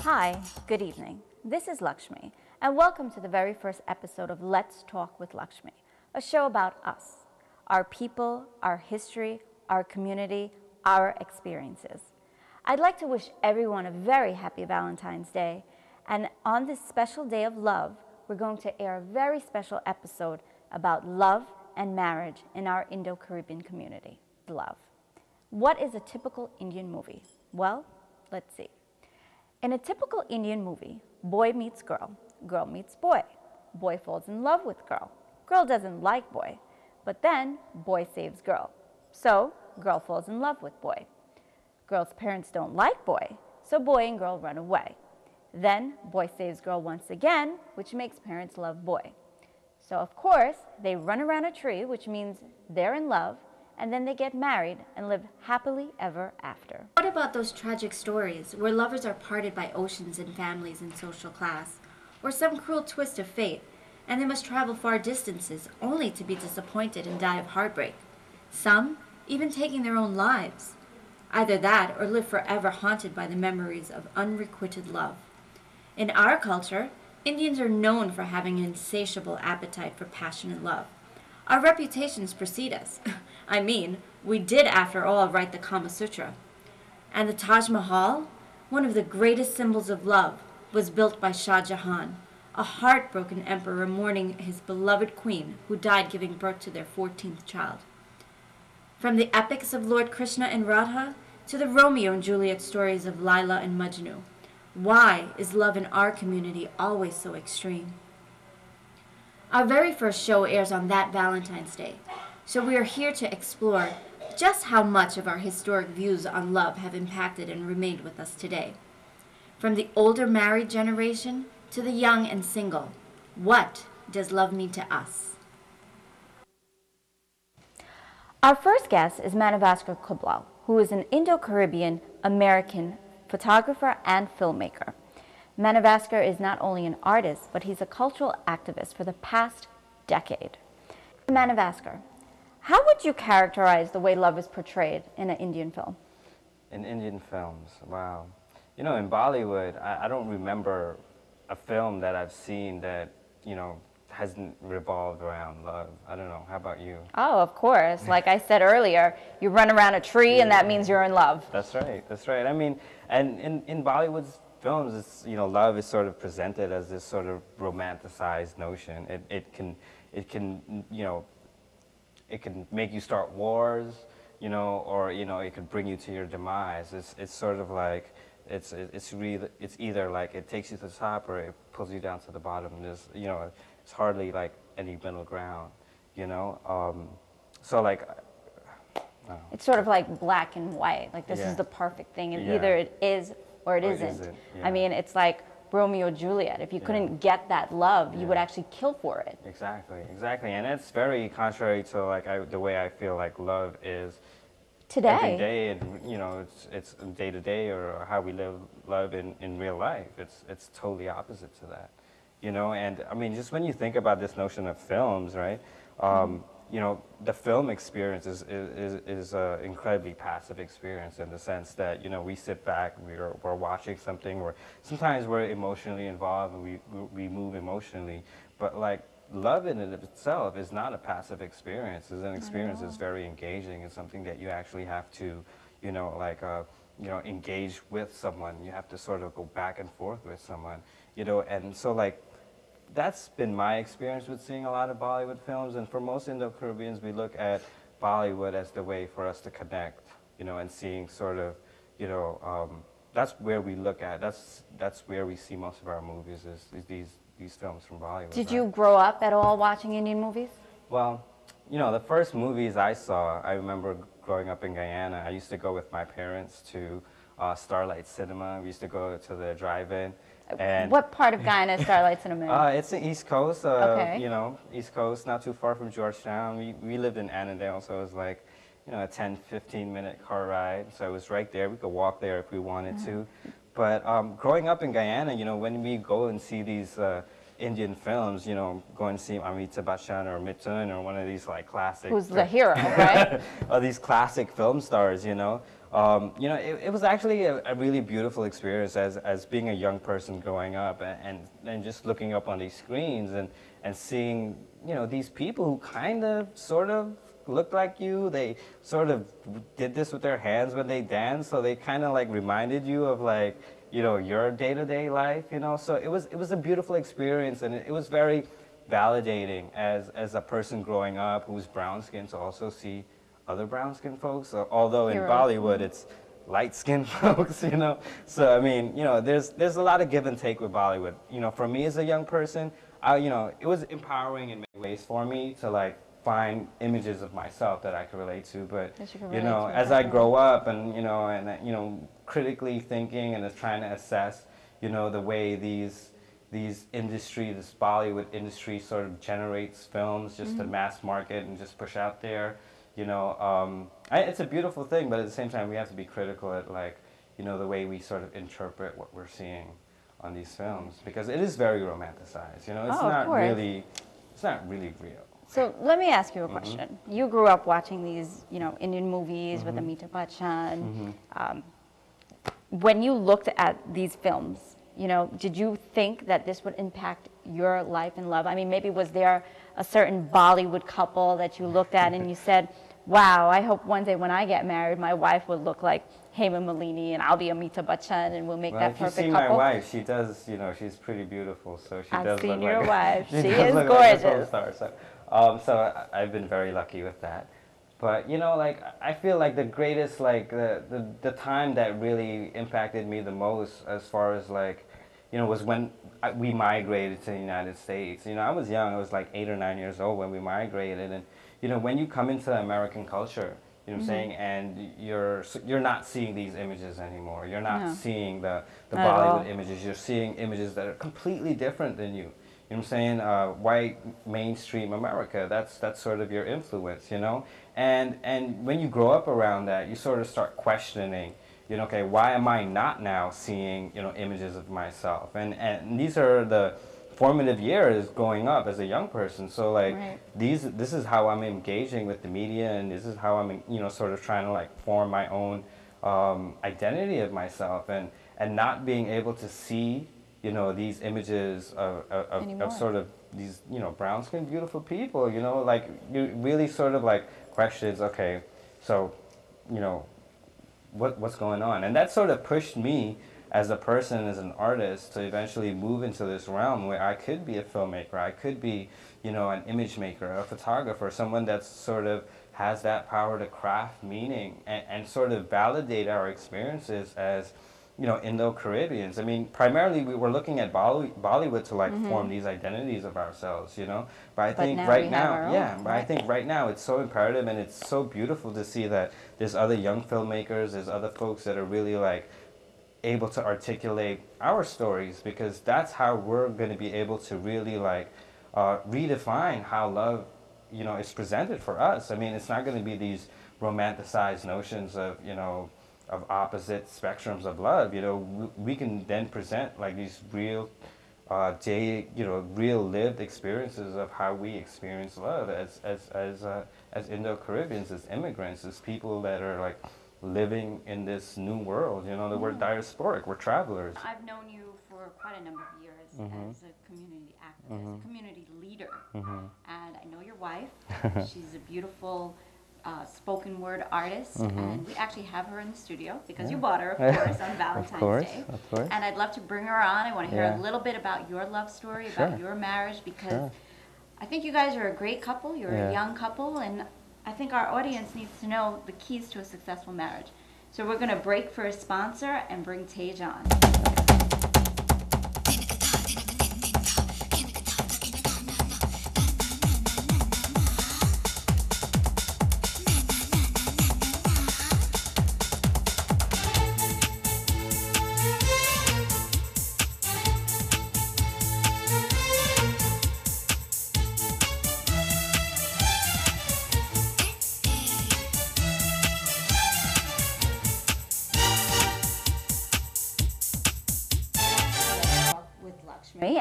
Hi, good evening. This is Lakshmi, and welcome to the very first episode of Let's Talk with Lakshmi, a show about us, our people, our history, our community, our experiences. I'd like to wish everyone a very happy Valentine's Day, and on this special day of love, we're going to air a very special episode about love and marriage in our Indo Caribbean community. Love. What is a typical Indian movie? Well, let's see. In a typical Indian movie, boy meets girl, girl meets boy. Boy falls in love with girl. Girl doesn't like boy, but then boy saves girl. So girl falls in love with boy. Girl's parents don't like boy, so boy and girl run away. Then boy saves girl once again, which makes parents love boy. So of course, they run around a tree, which means they're in love, and then they get married and live happily ever after. What about those tragic stories where lovers are parted by oceans and families and social class, or some cruel twist of fate, and they must travel far distances only to be disappointed and die of heartbreak, some even taking their own lives? Either that or live forever haunted by the memories of unrequited love. In our culture, Indians are known for having an insatiable appetite for passionate love. Our reputations precede us. I mean, we did, after all, write the Kama Sutra. And the Taj Mahal, one of the greatest symbols of love, was built by Shah Jahan, a heartbroken emperor mourning his beloved queen who died giving birth to their 14th child. From the epics of Lord Krishna and Radha to the Romeo and Juliet stories of Laila and Majnu, why is love in our community always so extreme? Our very first show airs on that Valentine's Day, so we are here to explore just how much of our historic views on love have impacted and remained with us today. From the older married generation to the young and single, what does love mean to us? Our first guest is Manavaskar Kublal, who is an Indo-Caribbean American photographer and filmmaker. Manavaskar is not only an artist, but he's a cultural activist for the past decade. Manavaskar, how would you characterize the way love is portrayed in an Indian film? In Indian films, wow. You know, in Bollywood, I don't remember a film that I've seen that, you know, hasn't revolved around love. I don't know, how about you? Oh, of course. Like I said earlier, you run around a tree and that means you're in love. That's right, that's right. I mean, and in Bollywood's films, it's, you know, love is sort of presented as this sort of romanticized notion. It can, you know, it can make you start wars, you know, or, you know, it could bring you to your demise. It's sort of like, it's either like it takes you to the top or it pulls you down to the bottom. There's, you know, it's hardly like any middle ground, you know. So like, it's sort of like black and white. Like this is the perfect thing, and either it is or it isn't. Yeah. I mean, it's like Romeo and Juliet. If you couldn't get that love, you would actually kill for it. Exactly, exactly. And it's very contrary to like the way I feel like love is today. Every day, and you know, it's day to day, or how we live love in real life. It's totally opposite to that, you know. And I mean, just when you think about this notion of films, right? You know, the film experience is an incredibly passive experience in the sense that, you know, we sit back, we're watching something, or sometimes we're emotionally involved and we move emotionally, but like love in and of itself is not a passive experience. It's an experience that's very engaging. It's something that you actually have to, you know, like, you know, engage with someone. You have to sort of go back and forth with someone, you know, and so like, that's been my experience with seeing a lot of Bollywood films, and for most Indo-Caribbeans, we look at Bollywood as the way for us to connect, you know, and seeing sort of, you know, that's where we look at, that's where we see most of our movies, is these films from Bollywood. Did you grow up at all watching Indian movies? Well, you know, the first movies I saw, I remember growing up in Guyana, I used to go with my parents to Starlight Cinema. We used to go to the drive-in. And what part of Guyana is Starlight Cinema? It's the East Coast, you know, East Coast, not too far from Georgetown. We lived in Annandale, so it was like, you know, a 10, 15-minute car ride. So it was right there. We could walk there if we wanted to. But growing up in Guyana, you know, when we go and see these Indian films, you know, going to see Amitabh Bachchan or Mithun or one of these like classic. Who's the hero, right? Or these classic film stars, you know. It was actually a really beautiful experience as being a young person growing up and just looking up on these screens and seeing, you know, these people who kind of sort of looked like you. They sort of did this with their hands when they danced, so they kind of like reminded you of like, you know, your day-to-day life, you know. So it was a beautiful experience, and it was very validating as a person growing up who's brown skinned to also see other brown skinned folks. Although in Bollywood it's light skinned folks, you know. So I mean, you know, there's a lot of give and take with Bollywood. You know, for me as a young person, you know, it was empowering in many ways for me to like find images of myself that I could relate to. But you know, as I grow up and you know, critically thinking and trying to assess, you know, the way this Bollywood industry sort of generates films just to mass market and just push out there, you know, it's a beautiful thing, but at the same time we have to be critical at like, you know, the way we sort of interpret what we're seeing on these films, because it is very romanticized, you know, it's not really real. So let me ask you a question. You grew up watching these, you know, Indian movies with Amitabh Bachchan. When you looked at these films, you know, did you think that this would impact your life and love? I mean, maybe was there a certain Bollywood couple that you looked at and you said, wow, I hope one day when I get married, my wife would look like Hema Malini and I'll be Amitabh Bachchan and we'll make that perfect couple? If you see my wife, she does, you know, she's pretty beautiful. So she does look like your wife. She is gorgeous. Like a star, so I've been very lucky with that. But, you know, like, I feel like the greatest, like, the time that really impacted me the most as far as, like, you know, was when we migrated to the United States. You know, I was young. I was, like, 8 or 9 years old when we migrated. And, you know, when you come into American culture, you know what I'm saying, and you're not seeing these images anymore. You're not seeing the Bollywood images. You're seeing images that are completely different than you. You know what I'm saying? White mainstream America, that's sort of your influence, you know? And when you grow up around that, you sort of start questioning, you know, okay, why am I not now seeing, you know, images of myself? And these are the formative years growing up as a young person. So like this is how I'm engaging with the media, and this is how I'm, you know, sort of trying to like form my own identity of myself, and not being able to see, you know, these images of sort of these, you know, brown-skinned, beautiful people, you know, like, you really sort of, like, questions, okay, so, you know, what's going on? And that sort of pushed me as a person, as an artist, to eventually move into this realm where I could be a filmmaker, I could be, you know, an image maker, a photographer, someone that sort of has that power to craft meaning and sort of validate our experiences as, you know, Indo Caribbeans. I mean, primarily we were looking at Bollywood to like form these identities of ourselves, you know. But I think right now it's so imperative, and it's so beautiful to see that there's other young filmmakers, there's other folks that are really like able to articulate our stories, because that's how we're going to be able to really like redefine how love, you know, is presented for us. I mean, it's not going to be these romanticized notions of, you know, of opposite spectrums of love. You know, we can then present like these real, real lived experiences of how we experience love as Indo Caribbeans, as immigrants, as people that are like living in this new world. You know, we're diasporic, we're travelers. I've known you for quite a number of years as a community activist, a community leader, and I know your wife. She's a beautiful spoken word artist, and we actually have her in the studio because you bought her, of course, on Valentine's Day. Of course. And I'd love to bring her on. I want to hear a little bit about your love story, about your marriage, because I think you guys are a great couple. You're a young couple, and I think our audience needs to know the keys to a successful marriage. So we're going to break for a sponsor and bring Tej on.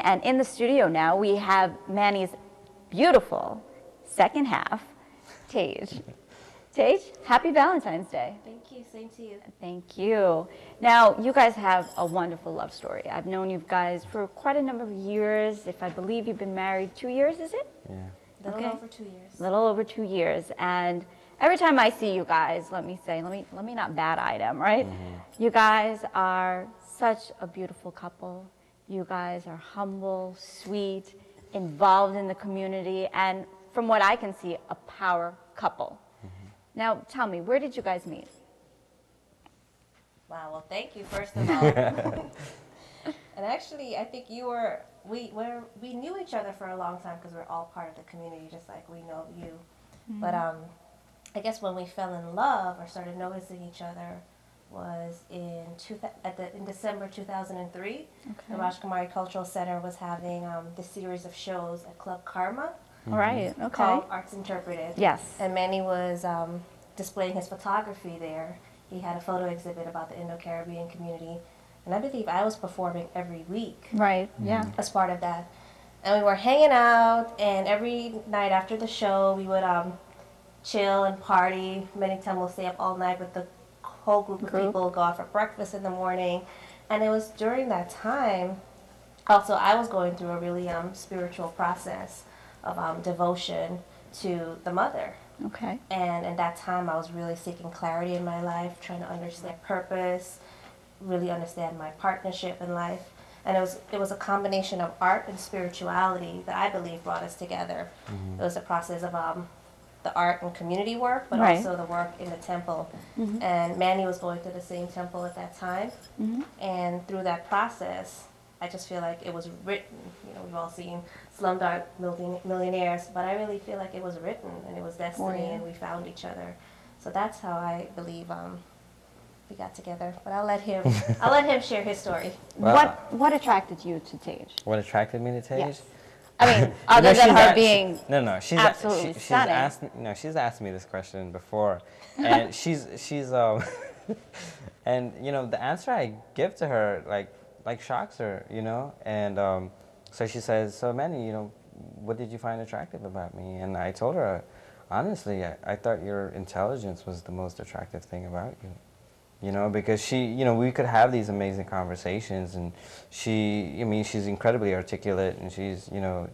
and in the studio now we have Manny's beautiful second half, Tage. Tage, happy Valentine's Day. Thank you, same to you. Thank you. Now, you guys have a wonderful love story. I've known you guys for quite a number of years. If I believe you've been married 2 years, is it? Yeah. Little over 2 years. A little over 2 years. And every time I see you guys, let me not bad-eye them, right? You guys are such a beautiful couple. You guys are humble, sweet, involved in the community, and from what I can see, a power couple. Now, tell me, where did you guys meet? Wow, well, thank you, first of all. And actually, I think we knew each other for a long time because we're all part of the community, just like we know you. But I guess when we fell in love or started noticing each other was in December 2003. The Rajkumari Cultural Center was having this series of shows at Club Karma. All right, okay. Called Arts Interpreted. Yes. And Manny was displaying his photography there. He had a photo exhibit about the Indo Caribbean community. And I believe I was performing every week. Right, yeah. As part of that. And we were hanging out, and every night after the show, we would chill and party. Many times we'll stay up all night with the whole group of people, go out for breakfast in the morning. And it was during that time, also I was going through a really spiritual process of devotion to the mother. Okay. And in that time, I was really seeking clarity in my life, trying to understand purpose, really understand my partnership in life. And it was a combination of art and spirituality that I believe brought us together. It was a process of the art and community work, but also the work in the temple. And Manny was going to the same temple at that time. And through that process, I just feel like it was written. You know, we've all seen Slumdog Millionaires, but I really feel like it was written and it was destiny, and we found each other. So that's how I believe we got together. But I'll let him share his story. Well, what attracted you to Tage? What attracted me to Tage? Yes. I mean, other than her being she's absolutely stunning. She's asked me this question before, and she's and you know, the answer I give to her like shocks her, you know, and so she says, so Manny, you know, what did you find attractive about me? And I told her, honestly, I thought your intelligence was the most attractive thing about you. You know, because we could have these amazing conversations, and she's incredibly articulate, and she's, you know,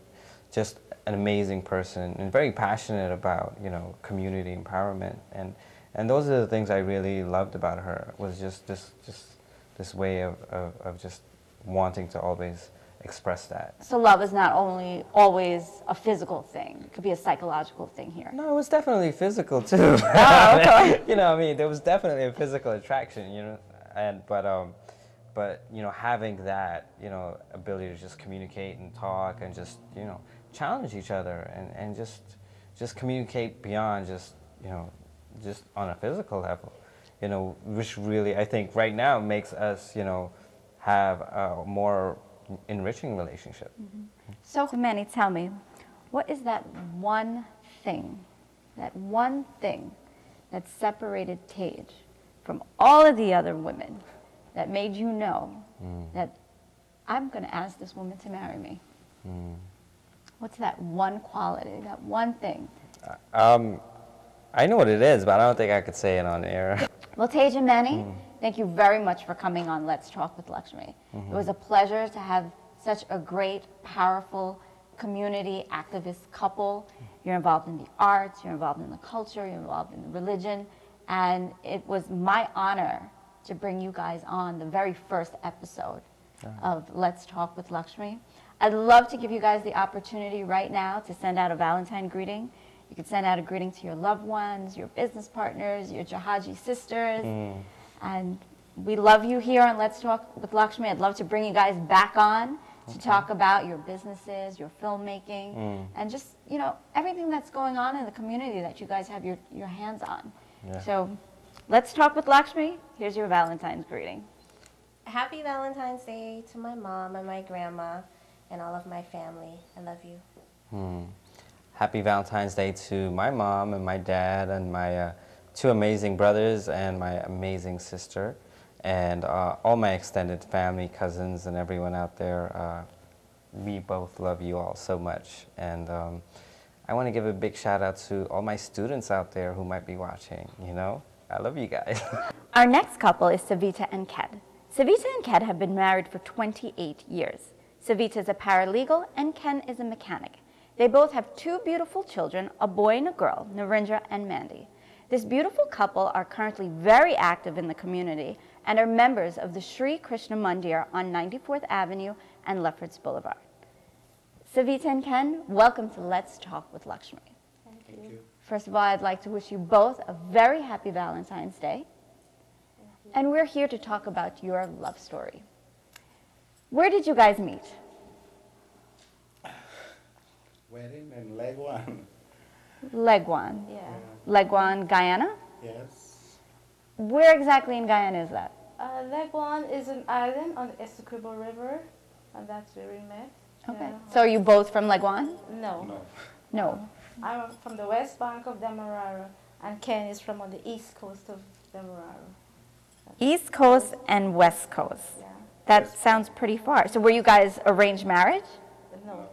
just an amazing person and very passionate about, you know, community empowerment, and those are the things I really loved about her, was just this way of just wanting to always express that. So love is not only always a physical thing; it could be a psychological thing here. No, it was definitely physical too. Oh, okay. You know, I mean, there was definitely a physical attraction, you know, but you know, having that, you know, ability to just communicate and talk and just, you know, challenge each other and just communicate beyond just, you know, just on a physical level, you know, which really I think right now makes us, you know, have a more enriching relationship. So Manny, tell me, what is that one thing that separated Tage from all of the other women that made you know that I'm going to ask this woman to marry me? What's that one quality, that one thing? I know what it is, but I don't think I could say it on air. Well, Tage and Manny, thank you very much for coming on Let's Talk with Lakshmi. It was a pleasure to have such a great, powerful community activist couple. You're involved in the arts, you're involved in the culture, you're involved in the religion, and it was my honor to bring you guys on the very first episode of Let's Talk with Lakshmi. I'd love to give you guys the opportunity right now to send out a Valentine greeting. You can send out a greeting to your loved ones, your business partners, your Jahaji sisters. And we love you here on Let's Talk with Lakshmi. I'd love to bring you guys back on to talk about your businesses, your filmmaking, and just, you know, everything that's going on in the community that you guys have your hands on. So Let's Talk with Lakshmi. Here's your Valentine's greeting. Happy Valentine's Day to my mom and my grandma and all of my family. I love you. Happy Valentine's Day to my mom and my dad and my two amazing brothers and my amazing sister, and all my extended family, cousins, and everyone out there. we both love you all so much. And I want to give a big shout out to all my students out there who might be watching, you know? I love you guys. Our next couple is Savita and Ked. Savita and Ked have been married for 28 years. Savita is a paralegal and Ken is a mechanic. They both have two beautiful children, a boy and a girl, Narendra and Mandy. This beautiful couple are currently very active in the community and are members of the Sri Krishna Mandir on 94th Avenue and Lefferts Boulevard. Savita and Ken, welcome to Let's Talk with Lakshmi. Thank you. First of all, I'd like to wish you both a very happy Valentine's Day. And we're here to talk about your love story. Where did you guys meet? Wedding in Legwan. Legwan. Yeah. Legwan, Guyana? Yes. Where exactly in Guyana is that? Legwan is an island on the Essequibo River, and that's where we met. Okay. Yeah. So are you both from Legwan? No. No. No. I'm from the west bank of Demerara, and Ken is from on the east coast of Demerara. East Coast and West Coast. Yeah. That sounds pretty far. So were you guys arranged marriage? But no.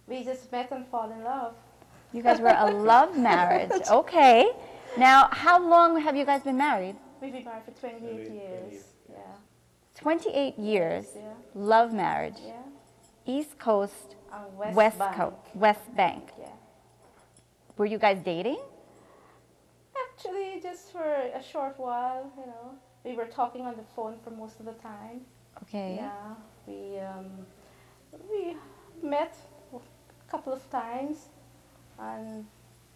We just met and fall in love. You guys were a love marriage. Okay. Now, how long have you guys been married? We've been married for 28 years. Yeah. 28 years. Yeah. Love marriage. Yeah. East Coast, And West Bank. Coast, West Bank. Yeah. Were you guys dating? Actually, just for a short while, you know. We were talking on the phone for most of the time. Okay. Yeah, we met a couple of times, and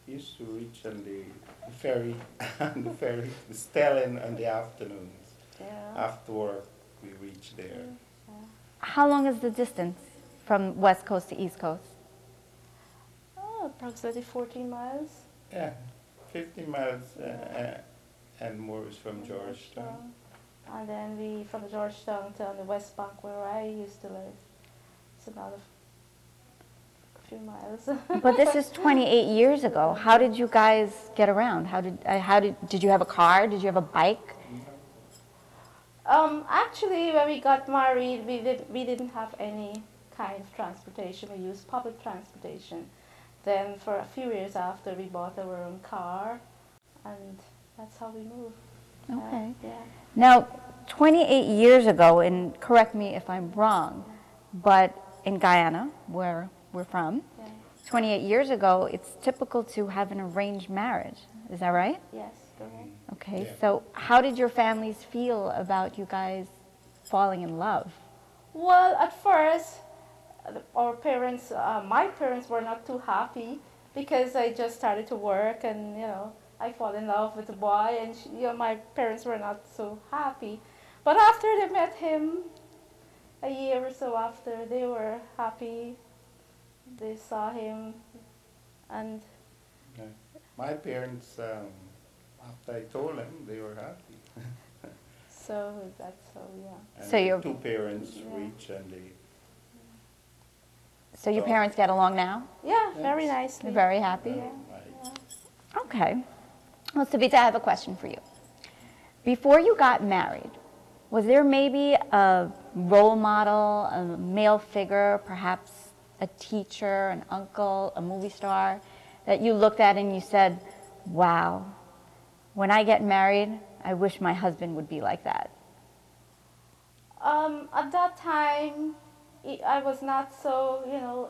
Used to reach on the ferry, the Stelling in the afternoons. yeah, After work, we reached there. How long is the distance from West Coast to East Coast? approximately 14 miles. Yeah, 50 miles and more is from Georgetown. And then we from Georgetown to the West Bank where I used to live. It's another few miles. But this is 28 years ago. How did you guys get around? Did you have a car? Did you have a bike? Actually, when we got married, we didn't have any kind of transportation. We used public transportation. Then for a few years after, we bought our own car, and that's how we moved. Okay. Yeah. Now, 28 years ago, and correct me if I'm wrong, but in Guyana, where we're from, Yeah. 28 years ago, it's typical to have an arranged marriage. Is that right? Yes. Go ahead. Okay, Yeah. so how did your families feel about you guys falling in love? Well, at first, our parents, my parents were not too happy because I just started to work and, you know, I fall in love with a boy and, my parents were not so happy. But after they met him, a year or so after, they were happy. They saw him and Yeah. My parents, after I told them, they were happy. so that's how, yeah. And So the your- two parents Yeah. reach and they. So your So- parents get along now? Yeah, very Yes. nicely. They're very happy? Yeah. Okay. Well, Savita, I have a question for you. Before you got married, was there maybe a role model, a male figure, perhaps a teacher, an uncle, a movie star, that you looked at and you said, wow, when I get married, I wish my husband would be like that? At that time, I was not so,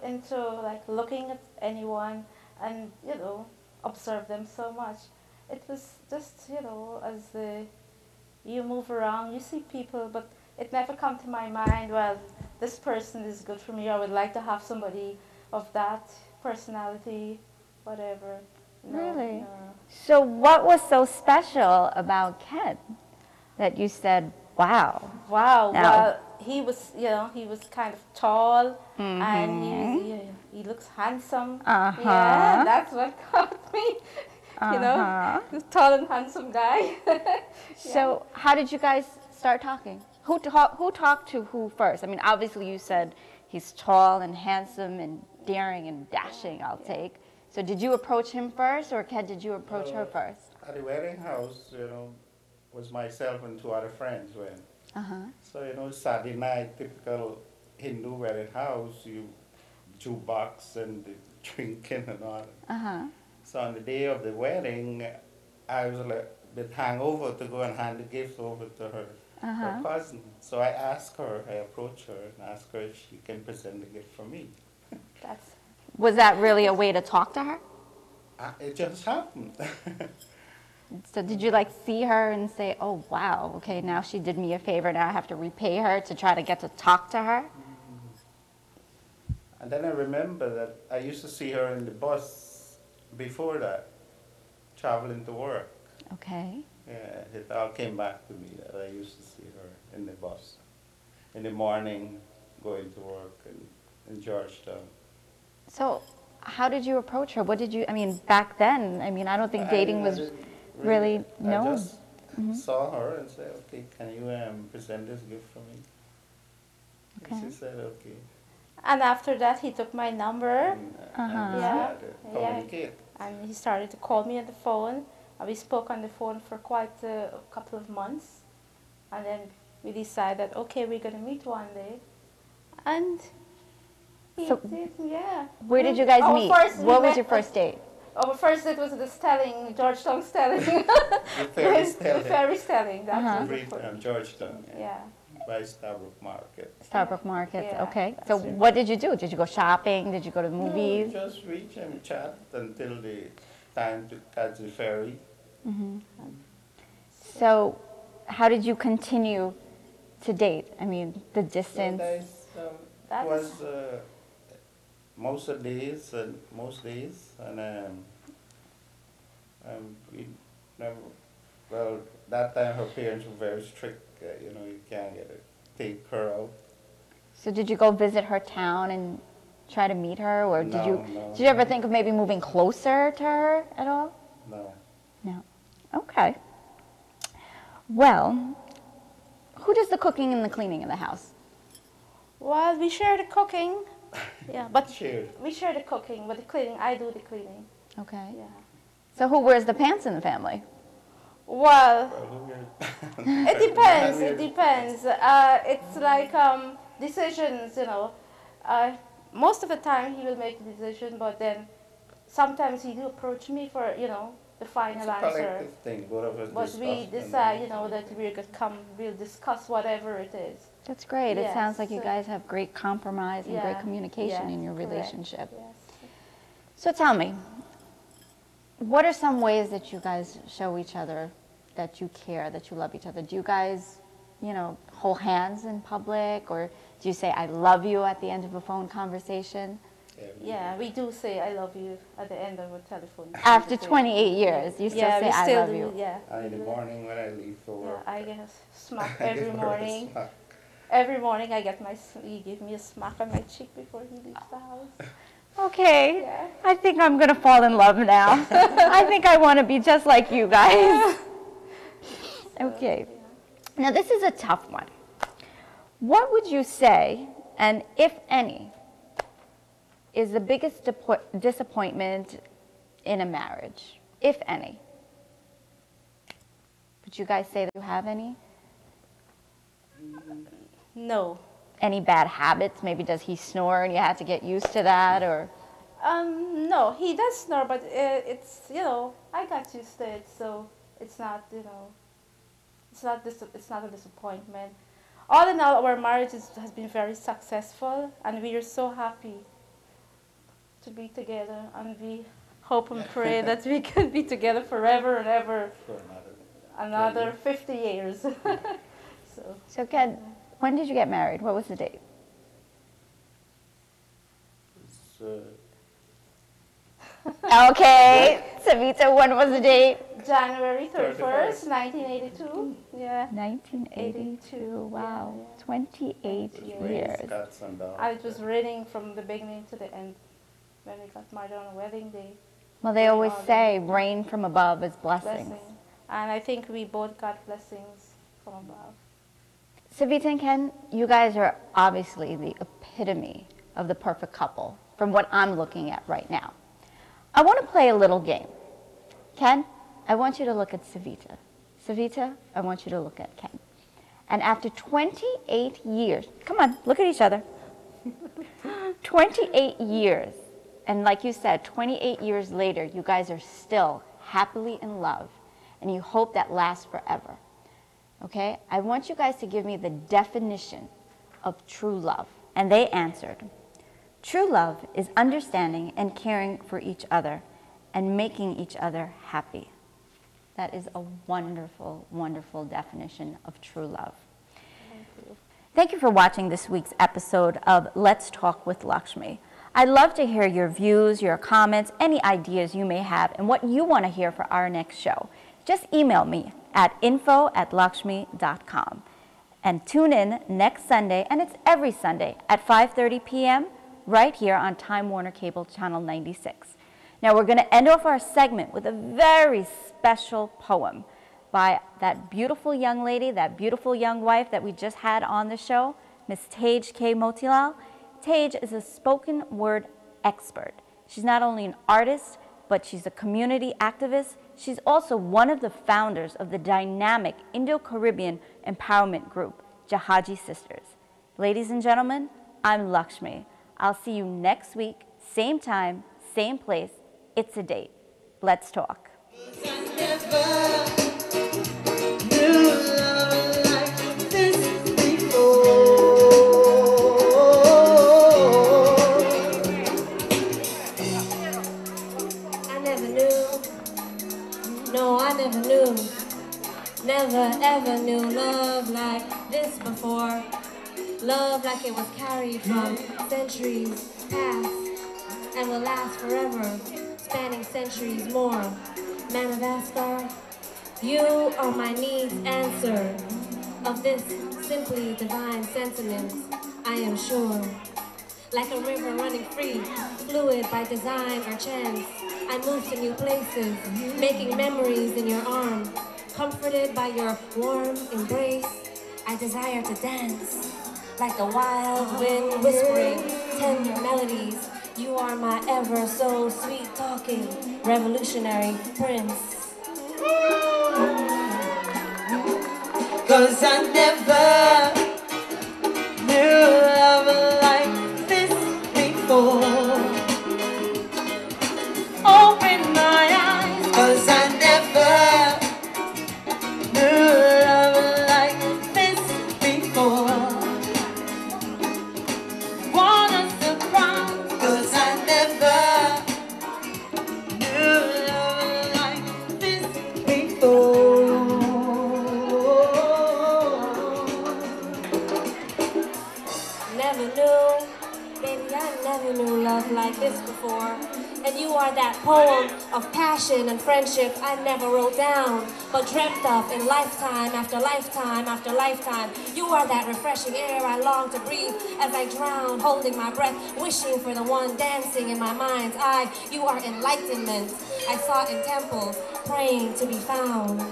into like looking at anyone and, observe them so much. It was just, as you move around, you see people, but it never come to my mind, well, this person is good for me. I would like to have somebody of that personality, whatever. No, Really? no. So what was so special about Ken that you said, wow? Wow. Now- Well, he was, he was kind of tall, and he looks handsome. Uh-huh. Yeah, that's what caught me. Uh-huh. He's tall and handsome guy. So how did you guys start talking? Who talked to who first? I mean, obviously you said he's tall and handsome and daring and dashing, I'll take. So did you approach him first, or Ken, did you approach her first? At the wedding house, was myself and two other friends went. Uh-huh. So, Saturday night, typical Hindu wedding house, you jukebox and the drinking and all. Uh-huh. So on the day of the wedding, I was like a bit hangover to go and hand the gift over to her, her cousin. So I asked her, I approached her and asked her if she can present the gift for me. That's Was that really a way to talk to her? It just happened. So did you like see her and say, oh, wow, okay, now she did me a favor, now I have to repay her to try to get to talk to her? And then I remember that I used to see her in the bus before that, traveling to work. Okay. Yeah, it all came back to me that I used to see her in the bus in the morning going to work in Georgetown. So how did you approach her? What did you, I mean, back then, I mean, I don't think dating was didn't really known. I just saw her and said, okay, can you present this gift for me? Okay. And she said, okay. and after that he took my number And we Yeah. started to communicate. and he started to call me on the phone. And we spoke on the phone for quite a couple of months. And then we decided, okay, we're going to meet one day. And he So- did, yeah. Where did you guys Our meet? first- we What was met your first date? Our first date was the Stelling, Georgetown Stelling. The ferry The Stelling. ferry Stelling, that was the Read, first. Georgetown, Yeah. by Starbrook Market. Starbrook Market, Yeah, okay. that's So right. what did you do? Did you go shopping? Did you go to No, we movies? just reach and chat until the time to catch the ferry. So how did you continue to date? I mean, the So distance. That was is- most of days and most days, and we never. Well, that time her parents were very strict. You know, you can't take her out. So did you go visit her town and try to meet her, or did you No, did you ever think of maybe moving closer to her at all? No. No. Okay. Well, who does the cooking and the cleaning in the house? Well, we share the cooking. Yeah, but Shared. we share the cooking, but the cleaning, I do the cleaning. Okay. Yeah. So who wears the pants in the family? Well, Well, who will- it depends. It depends. It's like decisions, you know. Most of the time he will make the decision, but then sometimes he do approach me for, you know, the final It's a answer. collective thing. Both of us But discuss we and decide, you know, that we'll discuss whatever it is. That's great. It Yes, sounds like you so- guys have great compromise and great Yeah, communication yeah, in your correct, relationship. Yes. So tell me, what are some ways that you guys show each other that you care, that you love each other? Do you guys, you know, hold hands in public, or do you say I love you at the end of a phone conversation? Yeah, we do say I love you at the end of a telephone After conversation. 28 years, you still Yeah, say we I still love do, you. yeah. And in the morning when I leave for Yeah, work, I get a smack I every give her a morning. smack. Every morning I get he give me a smack on my cheek before he leaves the house. Okay, Yeah. I think I'm gonna fall in love now. I think I want to be just like you guys. Okay, now this is a tough one. What would you say, and if any, is the biggest disappointment in a marriage, if any? Would you guys say that you have any? No. Any bad habits? Maybe does he snore and you had to get used to that, or? No, he does snore, but it's, you know, I got used to it, so it's not, you know, it's not a disappointment. All in all, our marriage has been very successful, and we are so happy to be together, and we hope and pray that we can be together forever and ever, For another 50 years. So, So Ken, when did you get married? What was the date? it's, Okay, Savita, when was the date? January 31st. 31st, 1982. Yeah. 1982, wow, Yeah. 28 it's Yeah. rains, years. cats and dogs. And it was raining from the beginning to the end when we got married on a wedding day. Well, they always say rain from above is blessings. Blessing. And I think we both got blessings from above. Savita and Ken, you guys are obviously the epitome of the perfect couple from what I'm looking at right now. I want to play a little game. Ken, I want you to look at Savita. Savita, I want you to look at Ken. And after 28 years, come on, look at each other. 28 years, and like you said, 28 years later, you guys are still happily in love, and you hope that lasts forever. Okay? I want you guys to give me the definition of true love. And they answered, true love is understanding and caring for each other and making each other happy. That is a wonderful, wonderful definition of true love. Thank you for watching this week's episode of Let's Talk with Lakshmi. I'd love to hear your views, your comments, any ideas you may have, and what you want to hear for our next show. Just email me at info@lakshmi.com. And tune in next Sunday, and it's every Sunday at 5:30 p.m. right here on Time Warner Cable Channel 96. Now we're going to end off our segment with a very special poem by that beautiful young lady, that beautiful young wife that we just had on the show, Miss Tage K. Motilal. Tage is a spoken word expert. She's not only an artist, but she's a community activist. She's also one of the founders of the dynamic Indo Caribbean empowerment group, Jahaji Sisters. Ladies and gentlemen, I'm Lakshmi. I'll see you next week, same time, same place. It's a date. Let's talk. Never ever knew love like this before. Love like it was carried from centuries past and will last forever, spanning centuries more. Madagascar, you are my needs answer of this simply divine sentiment, I am sure. Like a river running free, fluid by design or chance, I move to new places, making memories in your arm. Comforted by your warm embrace, I desire to dance like the wild wind whispering tender melodies. You are my ever so sweet talking revolutionary prince. 'Cause I never knew love like this before. Open my eyes, 'cause I never knew love like this before. What a surprise, 'cause I never knew love like this before. Never knew, baby, I never knew love like this before. And you are that poem of passion and friendship I never wrote down, but dreamt of in lifetime after lifetime after lifetime. You are that refreshing air I long to breathe as I drown, holding my breath, wishing for the one dancing in my mind's eye. You are enlightenment I sought in temples, praying to be found.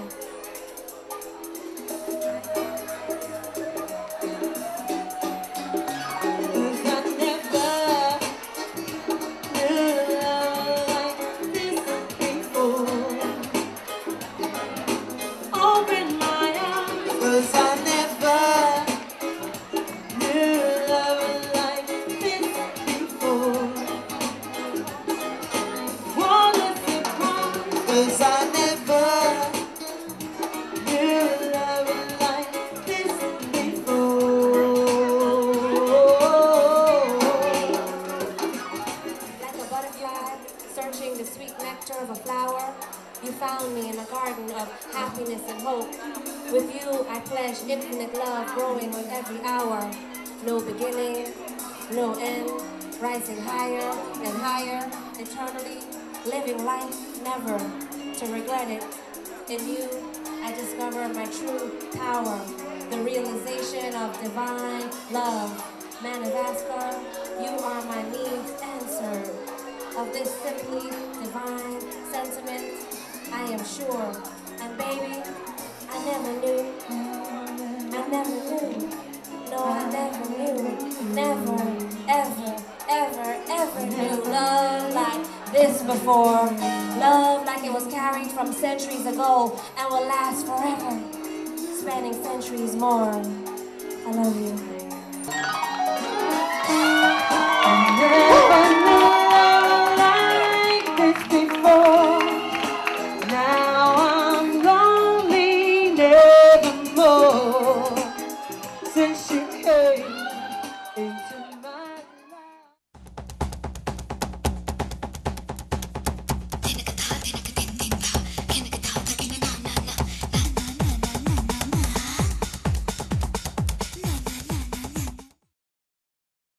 With you, I pledge infinite love growing with every hour. No beginning, no end, rising higher and higher, eternally, living life never to regret it. In you, I discover my true power, the realization of divine love. Madagascar, you are my needs answered. Of this simply divine sentiment, I am sure. And baby, I never knew, no, I never knew, never, ever, ever, ever knew love like this before. Love like it was carried from centuries ago and will last forever, spanning centuries more. I love you.